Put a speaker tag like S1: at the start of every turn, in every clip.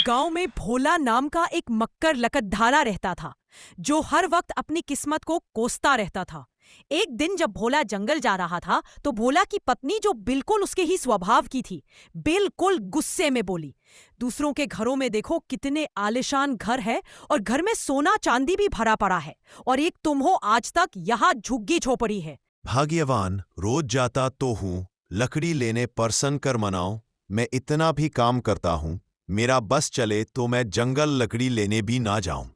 S1: गांव में भोला नाम का एक मक्कर लकतधारा रहता था, जो हर वक्त अपनी किस्मत को कोसता रहता था। एक दिन जब भोला जंगल जा रहा था, तो भोला की पत्नी, जो बिल्कुल उसके ही स्वभाव की थी, बिल्कुल गुस्से में बोली, दूसरों के घरों में देखो कितने आलीशान घर है और घर में सोना चांदी भी भरा पड़ा है, और एक तुम हो आज तक यहाँ झुग्गी झोपड़ी है।
S2: भाग्यवान, रोज जाता तो हूँ लकड़ी लेने, परसन कर मनाओ। मैं इतना भी काम करता हूँ, मेरा बस चले तो मैं जंगल लकड़ी लेने भी ना जाऊं।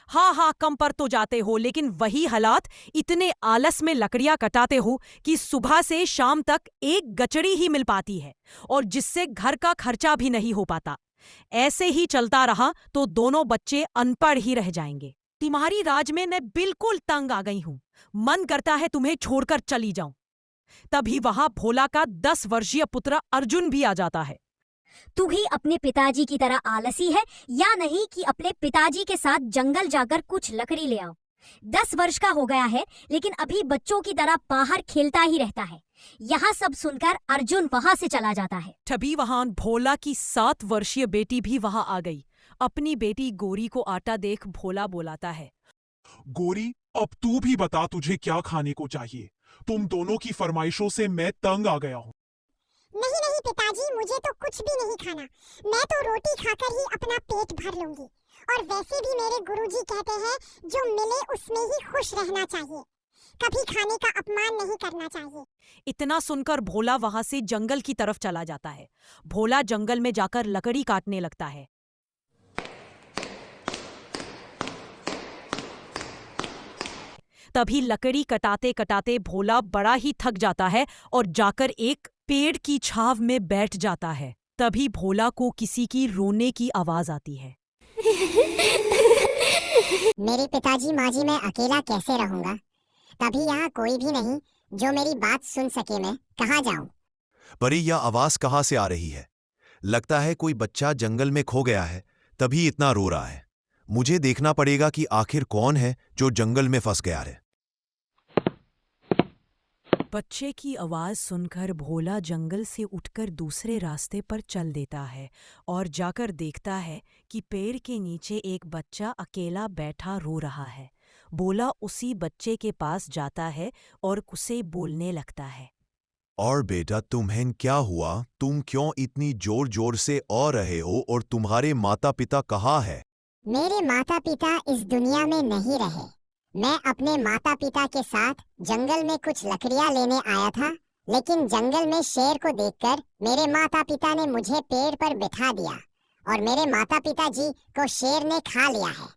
S1: हाँ हाँ, कम पर तो जाते हो, लेकिन वही हालात, इतने आलस में लकड़ियां कटाते हो कि सुबह से शाम तक एक गचड़ी ही मिल पाती है, और जिससे घर का खर्चा भी नहीं हो पाता। ऐसे ही चलता रहा तो दोनों बच्चे अनपढ़ ही रह जाएंगे। तुम्हारी राज में मैं बिल्कुल तंग आ गई हूँ। मन करता है तुम्हें छोड़कर चली जाऊं। तभी वहां भोला का 10 वर्षीय पुत्र अर्जुन भी आ जाता है।
S3: तू भी अपने पिताजी की तरह आलसी है या नहीं कि अपने पिताजी के साथ जंगल जाकर कुछ लकड़ी ले आओ। 10 वर्ष का हो गया है, लेकिन अभी बच्चों की तरह बाहर खेलता ही रहता है। यहाँ सब सुनकर अर्जुन वहाँ से चला जाता है।
S1: तभी वहां भोला की 7 वर्षीय बेटी भी वहां आ गई। अपनी बेटी गोरी को आटा देख भोला बोलाता है,
S4: गोरी, अब तू भी बता तुझे क्या खाने को चाहिए। तुम दोनों की फरमाइशों से मैं तंग आ गया हूँ।
S5: नहीं नहीं पिताजी, मुझे तो कुछ भी नहीं खाना। मैं तो रोटी खाकर ही अपना पेट भर लूंगी। और वैसे भी मेरे गुरुजी कहते हैं, जो मिले उसमें ही खुश रहना चाहिए, कभी खाने का अपमान नहीं करना चाहिए।
S1: इतना सुनकर भोला वहां से जंगल की तरफ चला जाता है। भोला जंगल में जाकर लकड़ी काटने लगता है। तभी लकड़ी कटाते कटाते भोला बड़ा ही थक जाता है और जाकर एक पेड़ की छाव में बैठ जाता है। तभी भोला को किसी की रोने की आवाज आती है।
S5: मेरे पिताजी माँ जी, मैं अकेला कैसे रहूंगा? तभी यहाँ कोई भी नहीं जो मेरी बात सुन सके। मैं कहाँ जाऊँ?
S2: पर यह आवाज कहाँ से आ रही है? लगता है कोई बच्चा जंगल में खो गया है, तभी इतना रो रहा है। मुझे देखना पड़ेगा कि आखिर कौन है जो जंगल में फंस गया है।
S1: बच्चे की आवाज सुनकर भोला जंगल से उठकर दूसरे रास्ते पर चल देता है और जाकर देखता है कि पेड़ के नीचे एक बच्चा अकेला बैठा रो रहा है। भोला उसी बच्चे के पास जाता है और उसे बोलने लगता है,
S2: और बेटा, तुम्हें क्या हुआ? तुम क्यों इतनी जोर जोर से ओ रहे हो? और तुम्हारे माता पिता कहाँ है?
S5: मेरे माता पिता इस दुनिया में नहीं रहे। मैं अपने माता पिता के साथ जंगल में कुछ लकड़ियाँ लेने आया था, लेकिन जंगल में शेर को देखकर मेरे माता पिता ने मुझे पेड़ पर बिठा दिया और मेरे माता पिता जी को शेर ने खा लिया है।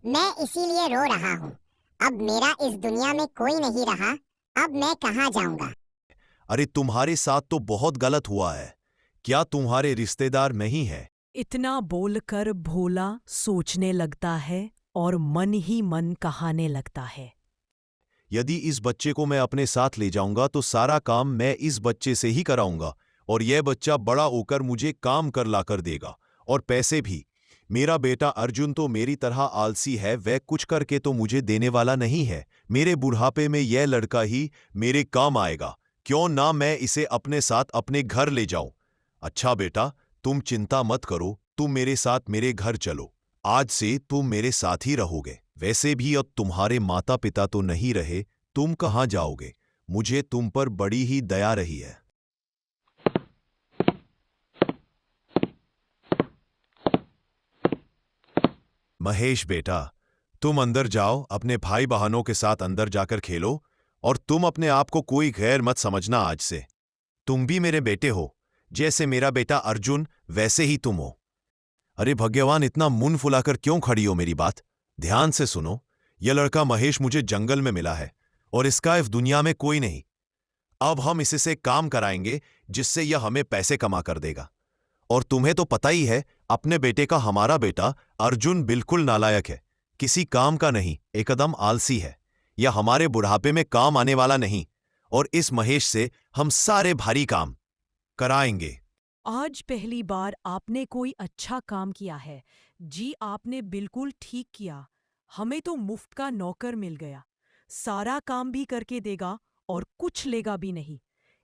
S5: मैं इसीलिए रो रहा हूँ। अब मेरा इस दुनिया में कोई नहीं रहा। अब मैं कहाँ जाऊँगा?
S2: अरे, तुम्हारे साथ तो बहुत गलत हुआ है। क्या तुम्हारे रिश्तेदार नहीं है?
S1: इतना बोलकर भोला सोचने लगता है और मन ही मन कहाने लगता है।
S2: यदि इस बच्चे को मैं अपने साथ ले जाऊंगा तो सारा काम मैं इस बच्चे से ही कराऊंगा, और यह बच्चा बड़ा होकर मुझे काम कर लाकर देगा, और पैसे भी। मेरा बेटा अर्जुन तो मेरी तरह आलसी है, वह कुछ करके तो मुझे देने वाला नहीं है। मेरे बुढ़ापे में यह लड़का ही मेरे काम आएगा। क्यों ना मैं इसे अपने साथ अपने घर ले जाऊं। अच्छा बेटा, तुम चिंता मत करो, तुम मेरे साथ मेरे घर चलो। आज से तुम मेरे साथ ही रहोगे। वैसे भी अब तुम्हारे माता पिता तो नहीं रहे, तुम कहाँ जाओगे? मुझे तुम पर बड़ी ही दया रही है। महेश बेटा, तुम अंदर जाओ, अपने भाई बहनों के साथ अंदर जाकर खेलो, और तुम अपने आप को कोई गैर मत समझना। आज से तुम भी मेरे बेटे हो। जैसे मेरा बेटा अर्जुन, वैसे ही तुम हो। अरे भगवान, इतना मुंह फुलाकर क्यों खड़ी हो? मेरी बात ध्यान से सुनो। यह लड़का महेश मुझे जंगल में मिला है, और इसका इस दुनिया में कोई नहीं। अब हम इसे से काम कराएंगे, जिससे यह हमें पैसे कमा कर देगा। और तुम्हें तो पता ही है, अपने बेटे का हमारा बेटा अर्जुन बिल्कुल नालायक है, किसी काम का नहीं, एकदम आलसी है। यह हमारे बुढ़ापे में काम आने वाला नहीं, और इस महेश से हम सारे भारी काम कराएंगे।
S1: आज पहली बार आपने कोई अच्छा काम किया है जी। आपने बिल्कुल ठीक किया। हमें तो मुफ्त का नौकर मिल गया, सारा काम भी करके देगा और कुछ लेगा भी नहीं।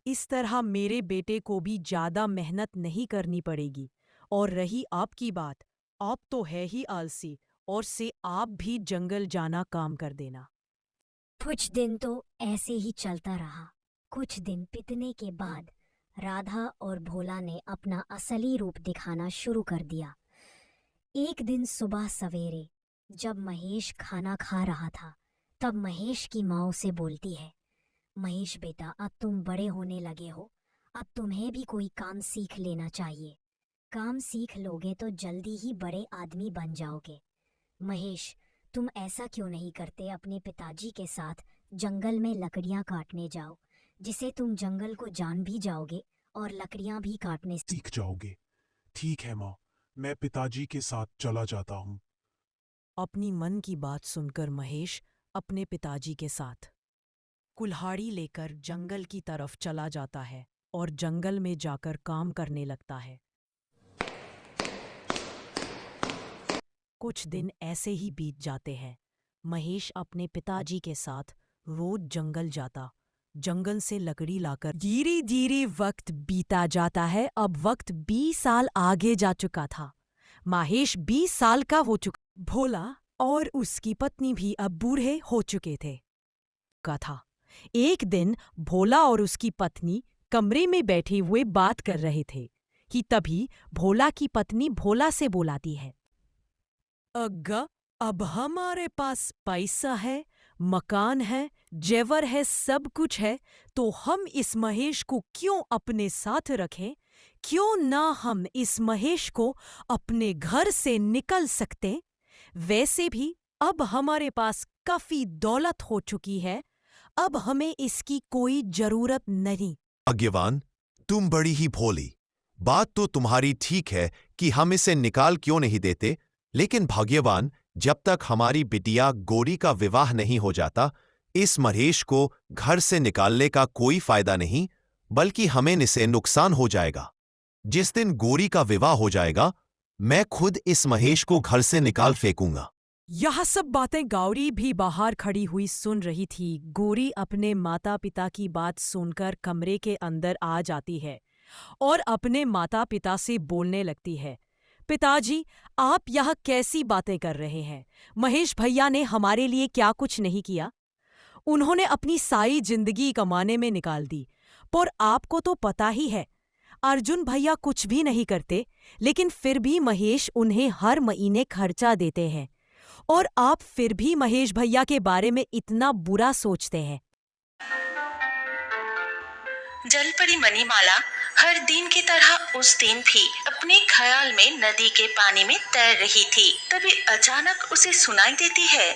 S1: इस तरह मेरे बेटे को भी ज्यादा मेहनत नहीं करनी पड़ेगी और रही आपकी बात, आप तो है ही आलसी, और से आप भी जंगल जाना काम कर देना।
S3: कुछ दिन तो ऐसे ही चलता रहा। कुछ दिन बीतने के बाद राधा और भोला ने अपना असली रूप दिखाना शुरू कर दिया। एक दिन सुबह सवेरे जब महेश खाना खा रहा था, तब महेश की माँ उसे बोलती है, महेश बेटा, अब तुम बड़े होने लगे हो, अब तुम्हें भी कोई काम सीख लेना चाहिए। काम सीख लोगे तो जल्दी ही बड़े आदमी बन जाओगे। महेश, तुम ऐसा क्यों नहीं करते, अपने पिताजी के साथ जंगल में लकड़ियां काटने जाओ, जिसे तुम जंगल को जान भी जाओगे और लकड़ियां भी काटने
S4: सीख जाओगे। ठीक है माँ, मैं पिताजी के साथ चला जाता हूँ।
S1: अपनी मन की बात सुनकर महेश अपने पिताजी के साथ कुल्हाड़ी लेकर जंगल की तरफ चला जाता है और जंगल में जाकर काम करने लगता है। कुछ दिन ऐसे ही बीत जाते हैं। महेश अपने पिताजी के साथ रोज जंगल जाता, जंगल से लकड़ी लाकर। धीरे धीरे वक्त बीता जाता है। अब वक्त 20 साल आगे जा चुका था। महेश 20 साल का हो चुका। भोला और उसकी पत्नी भी अब बूढ़े हो चुके थे। था एक दिन भोला और उसकी पत्नी कमरे में बैठे हुए बात कर रहे थे कि तभी भोला की पत्नी भोला से बुलाती है, अग्गा, अब हमारे पास पैसा है, मकान है, जेवर है, सब कुछ है, तो हम इस महेश को क्यों अपने साथ रखें? क्यों ना हम इस महेश को अपने घर से निकल सकते? वैसे भी अब हमारे पास काफी दौलत हो चुकी है, अब हमें इसकी कोई जरूरत नहीं।
S2: भाग्यवान, तुम बड़ी ही भोली। बात तो तुम्हारी ठीक है कि हम इसे निकाल क्यों नहीं देते, लेकिन भाग्यवान, जब तक हमारी बिटिया गौरी का विवाह नहीं हो जाता, इस महेश को घर से निकालने का कोई फायदा नहीं, बल्कि हमें इससे नुकसान हो जाएगा। जिस दिन गौरी का विवाह हो जाएगा, मैं खुद इस महेश को घर से निकाल फेंकूंगा।
S1: यह सब बातें गौरी भी बाहर खड़ी हुई सुन रही थी। गौरी अपने माता पिता की बात सुनकर कमरे के अंदर आ जाती है और अपने माता पिता से बोलने लगती है, पिताजी, आप यह कैसी बातें कर रहे हैं? महेश भैया ने हमारे लिए क्या कुछ नहीं किया? उन्होंने अपनी सारी जिंदगी कमाने में निकाल दी, पर आपको तो पता ही है, अर्जुन भैया कुछ भी नहीं करते, लेकिन फिर भी महेश उन्हें हर महीने खर्चा देते हैं, और आप फिर भी महेश भैया के बारे में इतना बुरा सोचते हैं।
S6: जलपरी मणिमाला हर दिन की तरह उस दिन भी अपने ख्याल में नदी के पानी में तैर रही थी। तभी अचानक उसे सुनाई देती है,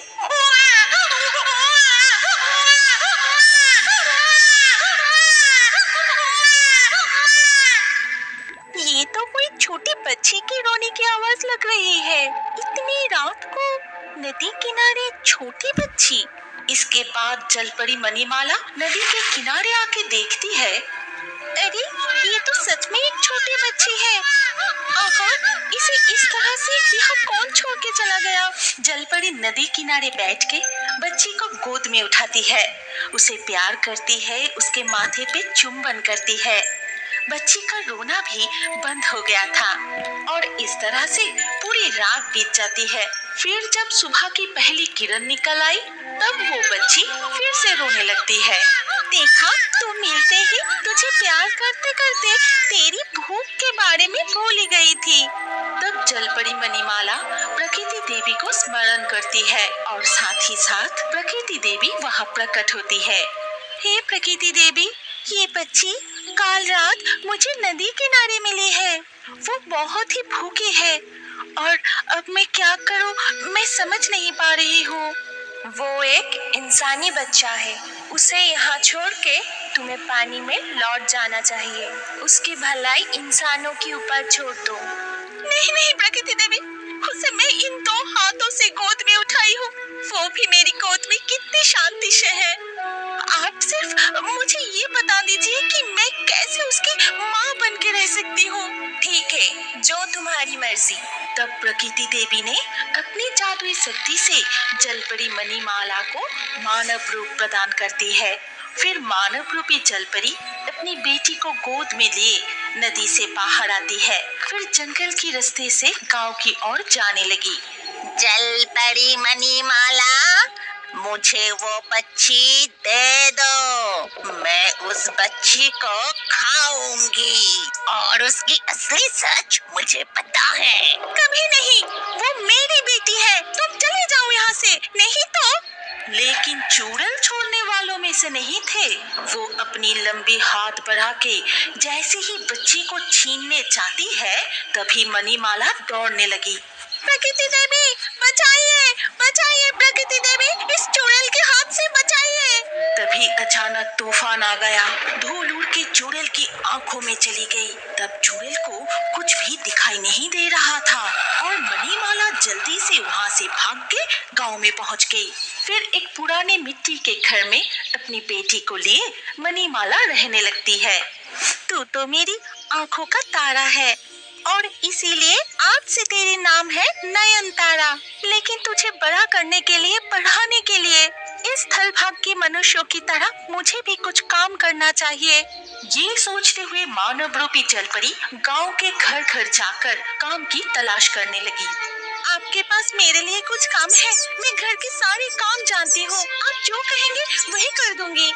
S6: ये तो कोई छोटी बच्ची की रोने की आवाज लग रही है। इतनी रात को नदी किनारे छोटी बच्ची। इसके बाद जलपरी मणिमाला नदी के किनारे आके देखती है, अरे ये तो सच में एक छोटी बच्ची है। आहा, इसे इस तरह से यहाँ कौन छोड़ के चला गया? जलपरी नदी किनारे बैठ के बच्ची को गोद में उठाती है, उसे प्यार करती है, उसके माथे पे चुंबन करती है। बच्ची का रोना भी बंद हो गया था और इस तरह से पूरी रात बीत जाती है। फिर जब सुबह की पहली किरण निकल आई, तब वो बच्ची फिर से रोने लगती है। देखा, तू मिलते ही तुझे प्यार करते करते तेरी भूख के बारे में भूल ही गई थी। तब जलपरी मणिमाला प्रकृति देवी को स्मरण करती है और साथ ही साथ प्रकृति देवी वहाँ प्रकट होती है। हे प्रकृति देवी, ये बच्ची कल रात मुझे नदी किनारे मिली है। वो बहुत ही भूखी है और अब मैं क्या करूं, मैं समझ नहीं पा रही हूँ। वो एक इंसानी बच्चा है, उसे यहाँ छोड़ के तुम्हें पानी में लौट जाना चाहिए। उसकी भलाई इंसानों के ऊपर छोड़ दो। नहीं नहीं प्रकृति देवी, उसे मैं इन 2 हाथों से गोद में उठाई हूँ, वो भी मेरी गोद में कितनी शांति से है। आप सिर्फ मुझे ये बता दीजिए कि मैं कैसे उसकी माँ बन के रह सकती हूँ। ठीक है, जो तुम्हारी मर्जी। तब प्रकृति देवी ने अपनी जादुई शक्ति से जलपरी मणिमाला को मानव रूप प्रदान करती है। फिर मानव रूपी जलपरी अपनी बेटी को गोद में लिए नदी से बाहर आती है। फिर जंगल की रास्ते से गांव की ओर जाने लगी। जलपरी मणिमाला, मुझे वो बच्ची दे दो। मैं उस बच्ची को खाऊंगी और उसकी असली सच मुझे पता है। कभी नहीं, वो मेरी बेटी है। तुम चले जाओ यहाँ से, नहीं तो। लेकिन चुड़ैल छोड़ने वालों में से नहीं थे। वो अपनी लंबी हाथ बढ़ा के जैसे ही बच्ची को छीनने चाहती है, तभी मणिमाला दौड़ने लगी। प्रकृति देवी, बचाइए, बचाइए प्रकृति देवी, इस चुड़ैल के हाथ से बचाइए। तभी अचानक तूफान आ गया। धूल उड़ के चुड़ैल की आंखों में चली गई। तब चुड़ैल को कुछ भी दिखाई नहीं दे रहा था और मणिमाला जल्दी से वहां से भाग के गांव में पहुंच गई। फिर एक पुराने मिट्टी के घर में अपनी बेटी को लिए मणिमाला रहने लगती है। तू तो मेरी आंखों का तारा है और इसीलिए आज से तेरे नाम है नयनतारा। लेकिन तुझे बड़ा करने के लिए, पढ़ाने के लिए इस स्थल भाग के मनुष्यों की तरह मुझे भी कुछ काम करना चाहिए। ये सोचते हुए मानव रूपी जलपरी गांव के घर घर जाकर काम की तलाश करने लगी। आपके पास मेरे लिए कुछ काम है? मैं घर के सारे काम जानती हूँ, आप जो कहेंगे वही कर दूंगी।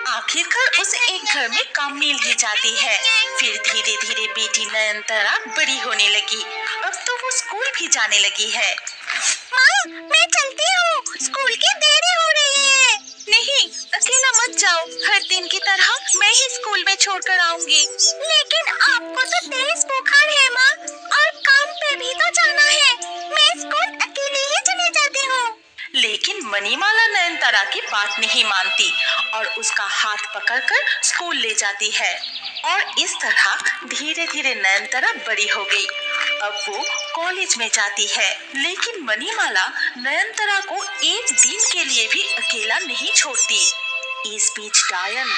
S6: आखिरकार उस एक घर में काम मिल ही जाती है। फिर धीरे धीरे बेटी नयनतारा बड़ी होने लगी। अब तो वो स्कूल भी जाने लगी है। माँ, मैं चलती हूँ, स्कूल की देरी हो रही है। नहीं, अकेला मत जाओ, हर दिन की तरह मैं ही स्कूल में छोड़कर आऊंगी। लेकिन आपको तो तेज बुखार है माँ, और काम पे भी तो जाना है। मैं स्कूल अकेले ही चले जाती हूँ। लेकिन मणिमाला नयनतारा की बात नहीं मानती और उसका हाथ पकड़कर स्कूल ले जाती है। और इस तरह धीरे धीरे नयनतारा बड़ी हो गई। अब वो कॉलेज में जाती है। लेकिन मणिमाला नयनतारा को एक दिन के लिए भी अकेला नहीं छोड़ती। इस बीच डायन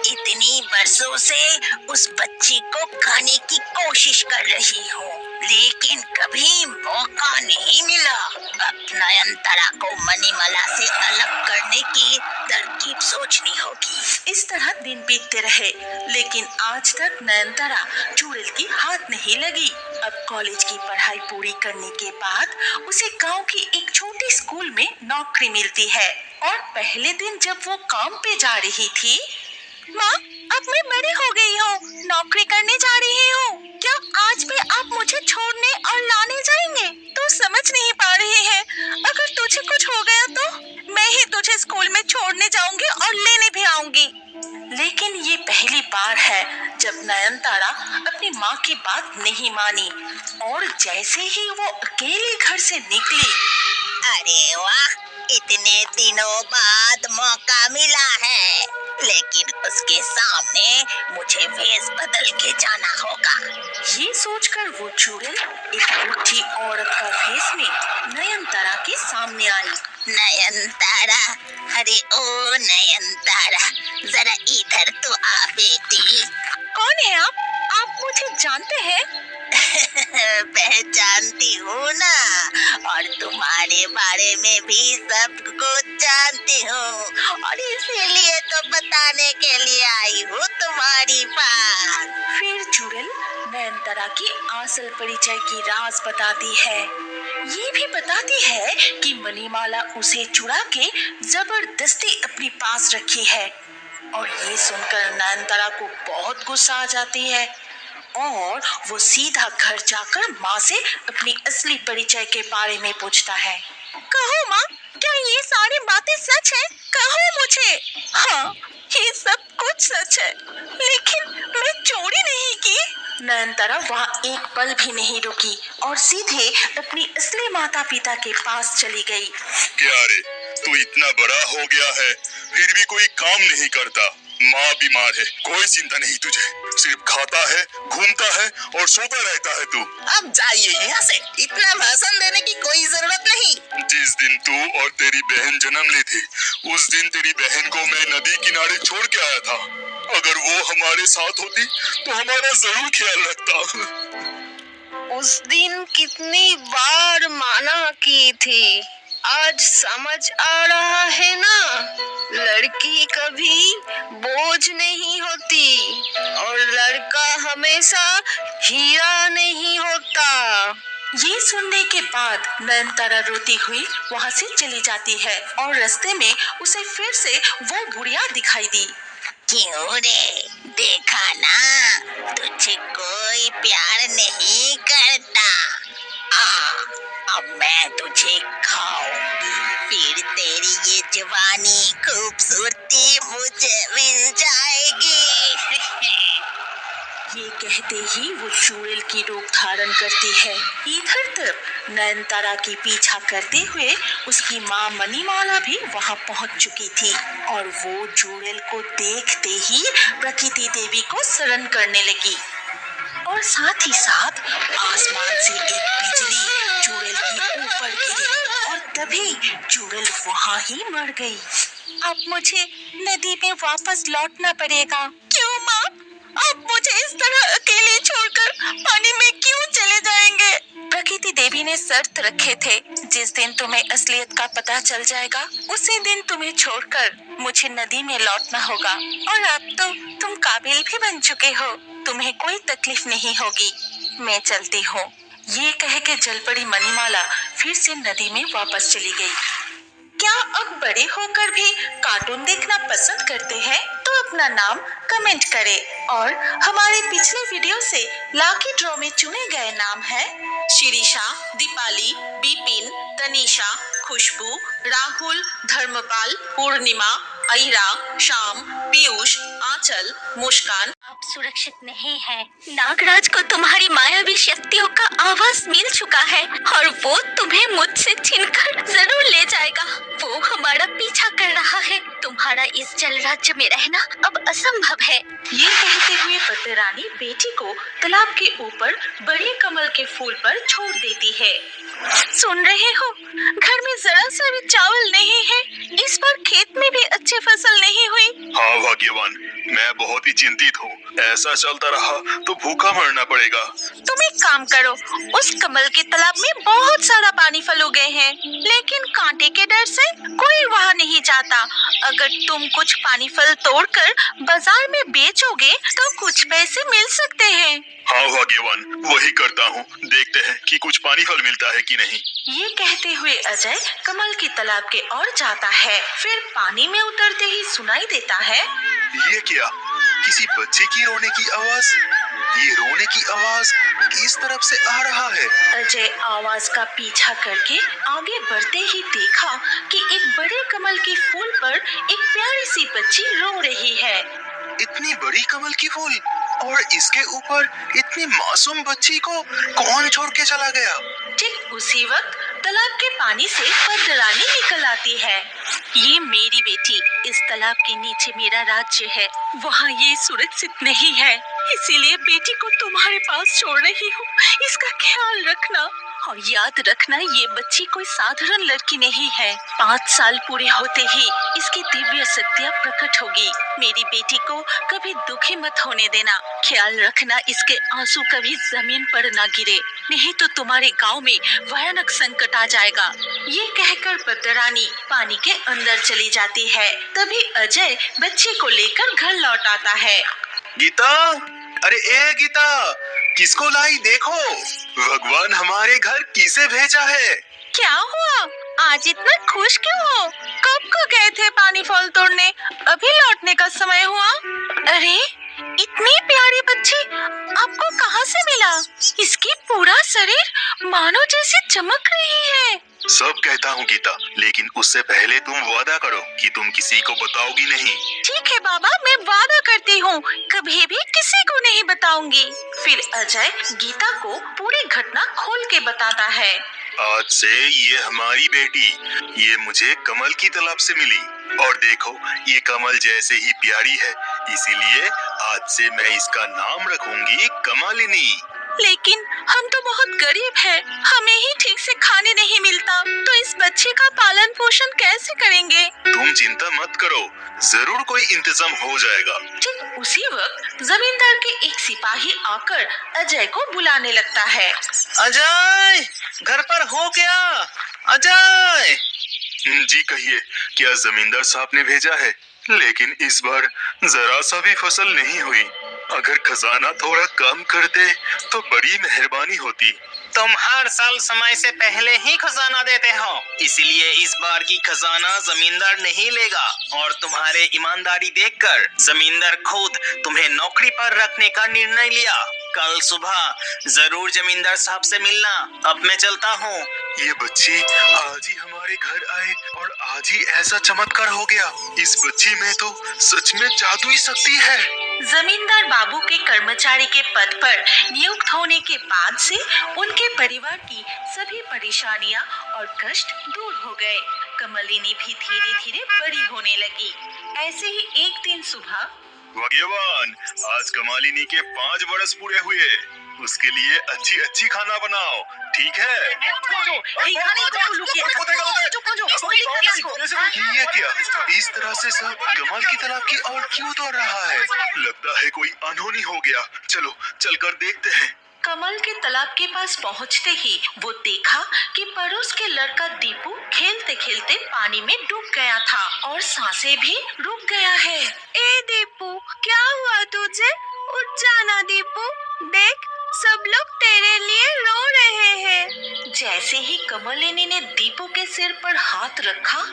S6: इतनी बरसों से उस बच्ची को खाने की कोशिश कर रही हूँ, लेकिन कभी मौका नहीं मिला। अब नयनतारा को मणिमाला से अलग करने की तरकीब सोचनी होगी। इस तरह दिन बीतते रहे, लेकिन आज तक नयनतारा चुड़ैल की हाथ नहीं लगी। अब कॉलेज की पढ़ाई पूरी करने के बाद उसे गांव की एक छोटी स्कूल में नौकरी मिलती है। और पहले दिन जब वो काम पे जा रही थी, माँ, अब मैं बड़ी हो गई हूँ, नौकरी करने जा रही हूँ। क्या आज भी आप मुझे छोड़ने और लाने जाएंगे? तू समझ नहीं पा रही है, अगर तुझे कुछ हो गया तो मैं ही तुझे स्कूल में छोड़ने जाऊंगी और लेने भी आऊंगी। लेकिन ये पहली बार है जब नयनतारा अपनी माँ की बात नहीं मानी और जैसे ही वो अकेले घर से निकली, अरे वाह, इतने दिनों बाद मौका मिला है, लेकिन उसके सामने मुझे वेश बदल के जाना होगा। ये सोचकर वो चुड़ैल एक बूढ़ी औरत का भेष में नयनतारा के सामने आई। नयनतारा, अरे ओ नयनतारा, जरा इधर तो आ बेटी। कौन है आप? आप मुझे जानते हैं? पहचानती हूँ ना, और तुम्हारे बारे में भी सब कुछ जानती हूँ, और इसीलिए तो बताने के लिए आई हूँ तुम्हारी बात। फिर चुड़ैल नयनतारा की असल परिचय की राज बताती है। ये भी बताती है कि मणिमाला उसे चुरा के जबरदस्ती अपने पास रखी है। और ये सुनकर नयनतारा को बहुत गुस्सा आ जाती है और वो सीधा घर जाकर माँ से अपनी असली परिचय के बारे में पूछता है। कहो माँ, क्या ये सारी बातें सच है? कहो मुझे। हाँ, ये सब कुछ सच है, लेकिन मैं चोरी नहीं की। नयनतारा वहाँ एक पल भी नहीं रुकी और सीधे अपनी असली माता पिता के पास चली गई।
S7: क्या रे, तू इतना बड़ा हो गया है, फिर भी कोई काम नहीं करता। माँ बीमार है, कोई चिंता नहीं तुझे, सिर्फ खाता है, घूमता है और सोता रहता है तू।
S8: अब जाइए यहाँ से, इतना भाषण देने की कोई जरूरत नहीं।
S7: जिस दिन तू और तेरी बहन जन्म ली थी, उस दिन तेरी बहन को मैं नदी किनारे छोड़ के आया था। अगर वो हमारे साथ होती तो हमारा जरूर ख्याल रखता।
S8: उस दिन कितनी बार माना की थी,
S6: आज समझ आ रहा है ना, लड़की कभी बोझ नहीं होती और लड़का हमेशा हीरा नहीं होता। ये सुनने के बाद नयनतारा रोती हुई वहाँ से चली जाती है और रास्ते में उसे फिर से वो बुढ़िया दिखाई दी।
S8: क्यों रे, देखा ना, तुझे कोई प्यार नहीं करता। अब मैं तुझे खाऊंगी, फिर तेरी ये जवानी खूबसूरती मुझे मिल जाएगी।
S6: ये कहते ही वो चुड़ैल की रूप धारण करती है। इधर तरफ नयनतारा की पीछा करते हुए उसकी माँ मणिमाला भी वहाँ पहुँच चुकी थी और वो चुड़ैल को देखते ही प्रकृति देवी को शरण करने लगी और साथ ही साथ आसमान से एक बिजली चुड़ैल के ऊपर गिरी और तभी चुड़ैल वहाँ ही मर गई। अब मुझे नदी में वापस लौटना पड़ेगा। क्यों माँ, आप मुझे इस तरह अकेले छोड़कर पानी में क्यों चले जाएंगे? प्रकृति देवी ने शर्त रखे थे, जिस दिन तुम्हें असलियत का पता चल जाएगा उसी दिन तुम्हें छोड़कर मुझे नदी में लौटना होगा। और अब तो तुम काबिल भी बन चुके हो, तुम्हें कोई तकलीफ नहीं होगी। मैं चलती हूँ। ये कह के जलपरी मणिमाला फिर से नदी में वापस चली गई। क्या अब बड़े होकर भी कार्टून देखना पसंद करते हैं? तो अपना नाम कमेंट करें और हमारे पिछले वीडियो से लाकी ड्रॉ में चुने गए नाम हैं शिरीषा, दीपाली, बिपिन, तनीषा, खुशबू, राहुल, धर्मपाल, पूर्णिमा, आयरा, श्याम, पीयूष, आंचल, मुस्कान।
S3: आप सुरक्षित नहीं हैं। नागराज को तुम्हारी मायावी शक्तियों का आवाज मिल चुका है और वो तुम्हें मुझसे छीनकर जरूर ले जाएगा। वो हमारा पीछा कर रहा है। तुम्हारा इस जल राज्य में रहना अब असंभव है।
S6: ये कहते हुए पत्तरानी बेटी को तालाब के ऊपर बड़े कमल के फूल पर छोड़ देती है। सुन रहे हो, घर में जरा सा भी चावल नहीं है। इस बार खेत में भी अच्छी फसल नहीं हुई।
S7: हाँ भाग्यवान, मैं बहुत ही चिंतित हूँ। ऐसा चलता रहा तो भूखा मरना पड़ेगा।
S6: तुम एक काम करो, उस कमल के तालाब में बहुत सारा पानी फल उगे हैं, लेकिन कांटे के डर से कोई वहाँ नहीं जाता। अगर तुम कुछ पानी फल तोड़कर बाजार में बेचोगे तो कुछ पैसे मिल सकते हैं।
S7: हाँ भाग्यवान, वही करता हूँ। देखते हैं कि कुछ पानी फल मिलता है कि नहीं।
S6: ये कहते हुए अजय कमल के तालाब के ओर जाता है। फिर पानी में उतरते ही सुनाई देता है,
S7: ये क्या? किसी बच्चे की रोने की आवाज। ये रोने की आवाज किस तरफ से आ रहा है?
S6: अजय आवाज का पीछा करके आगे बढ़ते ही देखा कि एक बड़े कमल के फूल पर एक प्यारी सी बच्ची रो रही है।
S7: इतनी बड़ी कमल की फूल और इसके ऊपर इतनी मासूम बच्ची को कौन छोड़ के चला गया?
S6: ठीक उसी वक्त तालाब के पानी से पद्दरानी निकल आती है। ये मेरी बेटी, इस तालाब के नीचे मेरा राज्य है, वहाँ ये सुरक्षित नहीं है, इसीलिए बेटी को तुम्हारे पास छोड़ रही हूँ। इसका ख्याल रखना और याद रखना, ये बच्ची कोई साधारण लड़की नहीं है। 5 साल पूरे होते ही इसकी दिव्य शक्तियाँ प्रकट होगी। मेरी बेटी को कभी दुखी मत होने देना। ख्याल रखना इसके आंसू कभी जमीन पर ना गिरे, नहीं तो तुम्हारे गांव में भयानक संकट आ जाएगा। ये कहकर पद्दरानी पानी के अंदर चली जाती है। तभी अजय बच्चे को लेकर घर लौट आता है।
S7: गीता, अरे ए गीता, किसको लाई देखो। भगवान हमारे घर किसे भेजा है?
S6: क्या हुआ? आज इतना खुश क्यों हो? कब को गए थे पानी फल तोड़ने? अभी लौटने का समय हुआ। अरे इतनी प्यारी बच्ची आपको कहाँ से मिला? इसकी पूरा शरीर मानो जैसे चमक रही है।
S7: सब कहता हूँ गीता, लेकिन उससे पहले तुम वादा करो कि तुम किसी को बताओगी नहीं।
S6: ठीक है बाबा, मैं वादा करती हूँ, कभी भी किसी को नहीं बताऊंगी। फिर अजय गीता को पूरी घटना खोल के बताता है।
S7: आज से ये हमारी बेटी, ये मुझे कमल की तालाब से मिली और देखो ये कमल जैसे ही प्यारी है, इसीलिए आज से मैं इसका नाम रखूंगी कमलिनी।
S6: लेकिन हम तो बहुत गरीब हैं, हमें ही ठीक से खाने नहीं मिलता, तो इस बच्चे का पालन पोषण कैसे करेंगे?
S7: तुम चिंता मत करो, जरूर कोई इंतजाम हो जाएगा।
S6: ठीक उसी वक्त जमींदार के एक सिपाही आकर अजय को बुलाने लगता है।
S8: अजय, घर पर हो क्या? अजय,
S7: जी कहिए, क्या जमींदार साहब ने भेजा है? लेकिन इस बार जरा सा भी फसल नहीं हुई। अगर खजाना थोड़ा कम कर दे तो बड़ी मेहरबानी होती।
S8: तुम हर साल समय से पहले ही खजाना देते हो, इसलिए इस बार की खजाना जमींदार नहीं लेगा। और तुम्हारे ईमानदारी देखकर जमींदार खुद तुम्हें नौकरी पर रखने का निर्णय लिया। कल सुबह जरूर जमींदार साहब से मिलना। अब मैं चलता हूँ।
S7: ये बच्ची आज ही हमारे घर आए और आज ही ऐसा चमत्कार हो गया। इस बच्ची में तो सच में जादुई शक्ति है।
S6: जमींदार बाबू के कर्मचारी के पद पर नियुक्त होने के बाद से उनके परिवार की सभी परेशानियां और कष्ट दूर हो गए। कमलिनी भी धीरे धीरे बड़ी होने लगी। ऐसे ही एक दिन सुबह,
S7: भाग्यवान, आज कमालिनी के 5 वर्ष पूरे हुए। उसके लिए अच्छी अच्छी खाना बनाओ, ठीक है? ये क्या? इस तरह से सब कमल की तालाब की ओर क्यों दौड़ रहा है? लगता है कोई अनहोनी हो गया। चलो चलकर देखते हैं।
S6: कमल के तालाब के पास पहुंचते ही वो देखा कि पड़ोस के लड़का दीपू खेलते खेलते पानी में डूब गया था और सांसें भी रुक गया है। ए दीपू, क्या हुआ तुझे? उठ जाना दीपू, देख सब लोग तेरे लिए रो रहे हैं। जैसे ही कमलिनी ने दीपू के सिर पर हाथ रखा,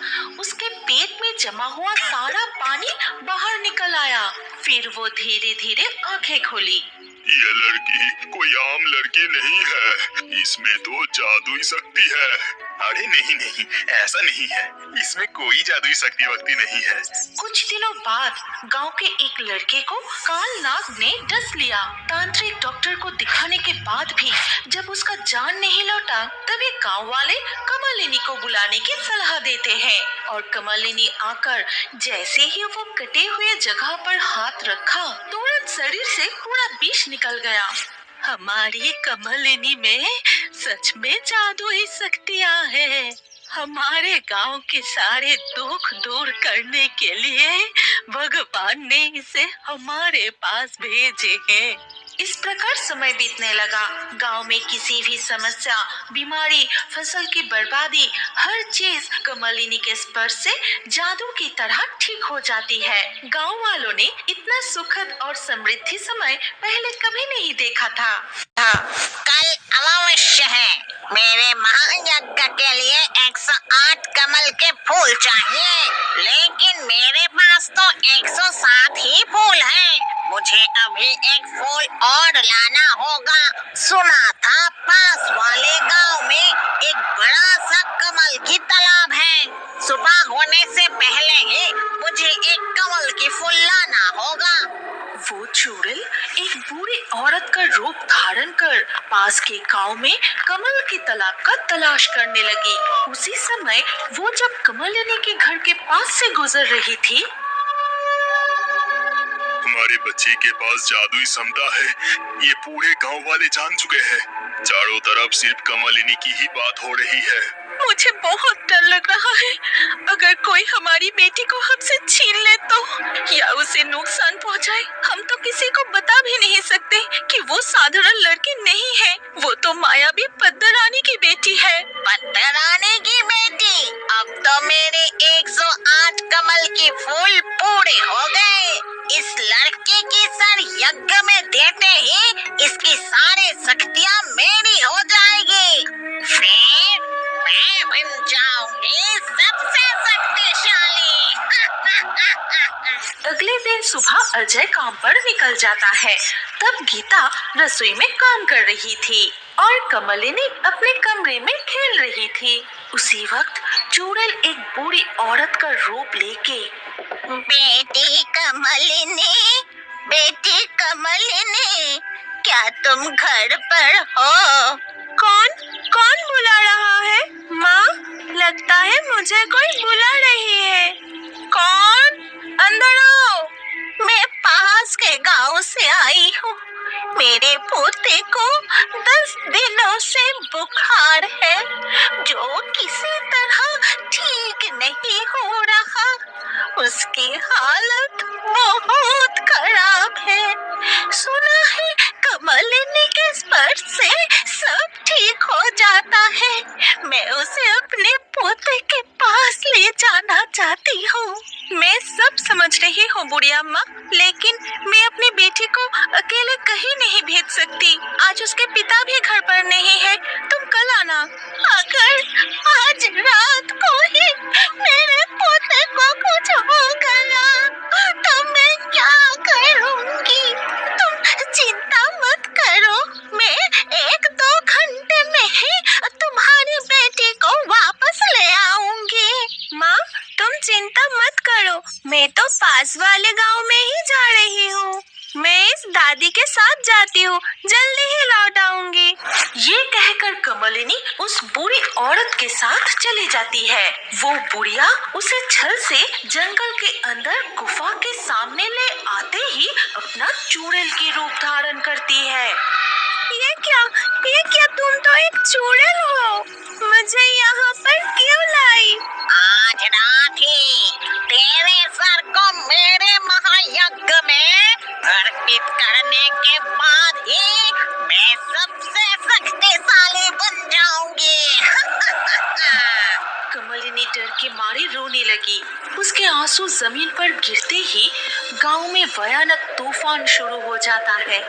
S6: उसके पेट में जमा हुआ सारा पानी बाहर निकल आया। फिर वो धीरे धीरे आंखें खोली।
S7: ये लड़की कोई आम लड़की नहीं है, इसमें तो जादुई शक्ति है। अरे नहीं नहीं, ऐसा नहीं है, इसमें कोई जादुई शक्ति वक्ति नहीं है।
S6: कुछ दिनों बाद गांव के एक लड़के को काल नाग ने डस लिया। तांत्रिक डॉक्टर को दिखाने के बाद भी जब उसका जान नहीं लौटा, तभी गांव वाले कमलिनी को बुलाने की सलाह देते हैं। और कमलिनी आकर जैसे ही वो कटे हुए जगह पर हाथ रखा, तुरंत शरीर से पूरा विष निकल गया। हमारी कमलिनी में सच में जादुई शक्तियाँ हैं। हमारे गांव के सारे दुख दूर करने के लिए भगवान ने इसे हमारे पास भेजे हैं। इस प्रकार समय बीतने लगा। गांव में किसी भी समस्या, बीमारी, फसल की बर्बादी, हर चीज कमलिनी के स्पर्श से जादू की तरह ठीक हो जाती है। गांव वालों ने इतना सुखद और समृद्धि समय पहले कभी नहीं देखा था।
S8: कल अमावस्या है। मेरे महायज्ञ के लिए 108 कमल के फूल चाहिए, लेकिन मेरे पास तो 107 ही फूल हैं। मुझे अभी एक फूल और लाना होगा। सुना था पास वाले गांव में एक बड़ा सा कमल की तालाब है। सुबह होने से पहले ही मुझे एक कमल की फूल लाना होगा।
S6: वो चुड़ैल एक बूढ़ी औरत का रूप धारण कर पास के गांव में कमल के तालाब का तलाश करने लगी। उसी समय वो जब कमलिनी के घर के पास से गुजर रही थी,
S7: हमारे बच्चे के पास जादुई क्षमता है, ये पूरे गांव वाले जान चुके हैं। चारों तरफ सिर्फ कमलिनी की ही बात हो रही है।
S6: मुझे बहुत डर लग रहा है। अगर कोई हमारी बेटी को हमसे छीन ले तो, या उसे नुकसान पहुंचाए। हम तो किसी को बता भी नहीं सकते कि वो साधारण लड़की नहीं है। वो तो मायावी पद्मरानी की बेटी है।
S8: पद्मरानी की बेटी? अब तो मेरे 108 कमल की फूल पूरे हो गए। इस लड़की की सर यज्ञ में देते ही इसकी सारी शक्तियाँ मेरी हो जाएगी। फिर मैं बन जाऊंगी सबसे शक्तिशाली।
S6: अगले दिन सुबह अजय काम पर निकल जाता है। तब गीता रसोई में काम कर रही थी और कमलिनी अपने कमरे में खेल रही थी। उसी वक्त चुड़ैल एक बूढ़ी औरत का रूप लेके,
S8: बेटी कमलिनी, बेटी कमलिनी, क्या तुम घर पर हो?
S6: कौन बुला रहा है? माँ, लगता है मुझे कोई बुला रही है। कौन? अंदर आओ।
S8: मैं पास के गांव से आई हूँ। मेरे पोते को 10 दिनों से बुखार है, जो किसी तरह ठीक नहीं हो रहा। उसकी हालत बहुत खराब है। सुना है कमलिनी के स्पर्श से सब ठीक हो जाता है। मैं उसे अपने पोते के पास
S6: जाना चाहती हूँ। मैं सब समझ रही हूँ बुढ़िया अम्मा, लेकिन मैं अपनी बेटी को अकेले कहीं नहीं भेज सकती। आज उसके पिता भी घर पर नहीं है, तुम कल आना। अगर आज रात को ही मेरे पोते को कुछ हो गया तो मैं क्या करूँगी? तुम चिंता मत करो, मैं 1-2 घंटे में ही तुम्हारी बेटी को वापस ले आऊंगी। माँ, तुम चिंता मत करो, मैं तो पास वाले गांव में ही जा रही हूँ। मैं इस दादी के साथ जाती हूँ, जल्दी ही लौट आऊंगी। ये कहकर कमलिनी उस बूढ़ी औरत के साथ चली जाती है। वो बुढ़िया उसे छल से जंगल के अंदर गुफा के सामने ले आते ही अपना चुड़ैल की रूप धारण करती है। ये क्या तुम तो एक चुड़ैल हो? मुझे यहाँ पर क्यों लाई?
S8: आज रात ही तेरे सर को मेरे महायज्ञ में अर्पित करने के बाद ही मैं सबसे शक्तिशाली बन जाऊंगी।
S6: कमलिनी डर के मारे रोने लगी। उसके आंसू जमीन पर गिरते ही गांव में भयानक तूफान शुरू हो जाता है।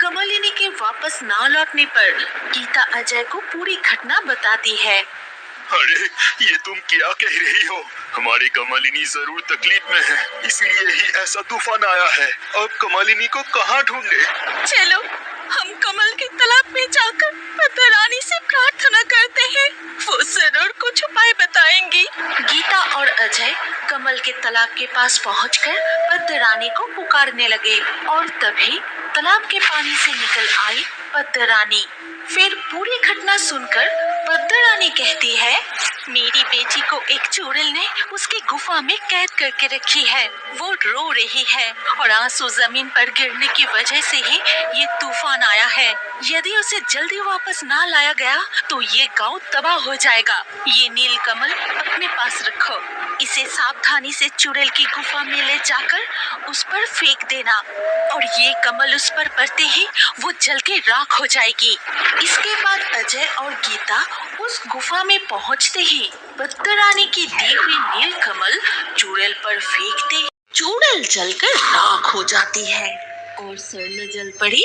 S6: कमलिनी के वापस ना लौटने पर गीता अजय को पूरी घटना बताती है।
S7: अरे ये तुम क्या कह रही हो? हमारी कमलिनी जरूर तकलीफ में है, इसलिए ही ऐसा तूफान आया है। अब कमलिनी को कहाँ ढूंढे?
S6: चलो हम कमल के तालाब में जाकर माता रानी से प्रार्थना करते हैं, वो जरूर कुछ उपाय बताएंगी। गीता और अजय कमल के तालाब के पास पहुंचकर पद्म रानी को पुकारने लगे और तभी तालाब के पानी से निकल आई पद्म रानी। फिर पूरी घटना सुनकर पद्म रानी कहती है, मेरी बेटी को एक चुड़ैल ने उसकी गुफा में कैद करके रखी है। वो रो रही है और आंसू जमीन पर गिरने की वजह से ही ये तूफान आया है। यदि उसे जल्दी वापस ना लाया गया तो ये गांव तबाह हो जाएगा। ये नील कमल अपने पास रखो, इसे सावधानी से चुड़ैल की गुफा में ले जाकर उस पर फेंक देना और ये कमल उस पर पड़ते ही वो जल के राख हो जाएगी। इसके बाद अजय और गीता उस गुफा में पहुंचते ही पद्म रानी की दी हुई नील कमल चुड़ैल पर फेंकते ही चुड़ैल जलकर राख हो जाती है और स्वर्ण जल परी